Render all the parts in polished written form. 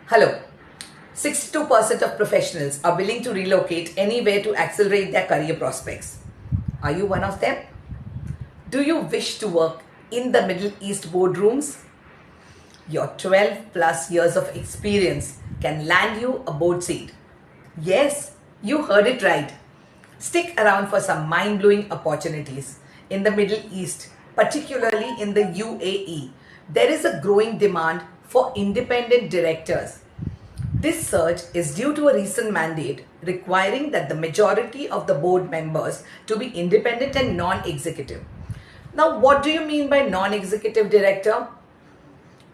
Hello. 62% of professionals are willing to relocate anywhere to accelerate their career prospects. Are you one of them? Do you wish to work in the Middle East boardrooms? Your 12 plus years of experience can land you a board seat. Yes, you heard it right. Stick around for some mind blowing opportunities in the Middle East, particularly in the UAE. There is a growing demand for independent directors. This surge is due to a recent mandate requiring that the majority of the board members to be independent and non-executive. Now, what do you mean by non-executive director?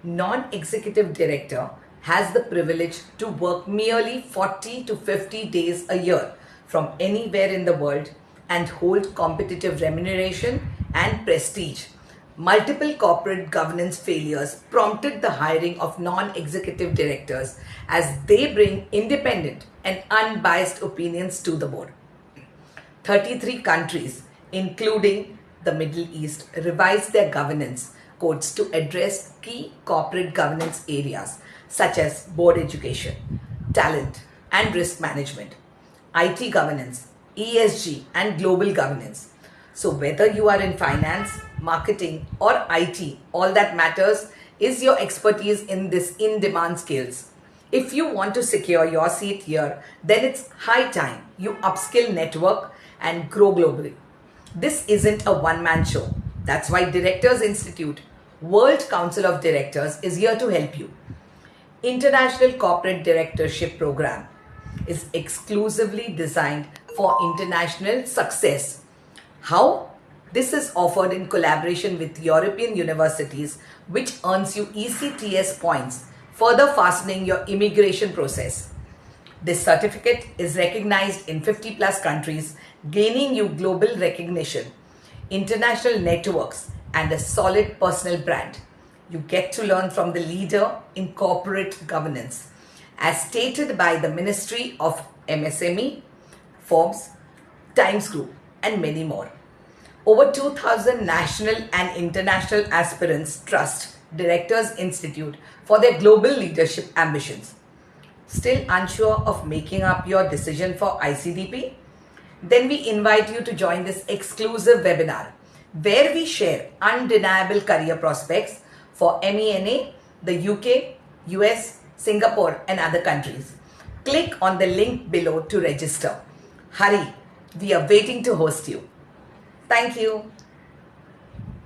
Non-executive director has the privilege to work merely 40 to 50 days a year from anywhere in the world and hold competitive remuneration and prestige. Multiple corporate governance failures prompted the hiring of non-executive directors as they bring independent and unbiased opinions to the board. 33 countries, including the Middle East, revised their governance codes to address key corporate governance areas such as board education, talent and risk management, IT governance, ESG, and global governance. So, whether you are in finance, marketing, or IT, all that matters is your expertise in this in demand skills. If you want to secure your seat here, then it's high time you upskill, network, and grow globally. This isn't a one man show. That's why Directors Institute, World Council of Directors, is here to help you. International Corporate Directorship Program is exclusively designed for international success. How? This is offered in collaboration with European universities, which earns you ECTS points, further fastening your immigration process. This certificate is recognized in 50 plus countries, gaining you global recognition, international networks, and a solid personal brand. You get to learn from the leader in corporate governance, as stated by the Ministry of MSME, Forbes, Times Group, and many more. Over 2,000 national and international aspirants trust Directors Institute for their global leadership ambitions. Still unsure of making up your decision for ICDP? Then we invite you to join this exclusive webinar where we share undeniable career prospects for MENA, the UK, US, Singapore, and other countries. Click on the link below to register. Hurry, we are waiting to host you. Thank you.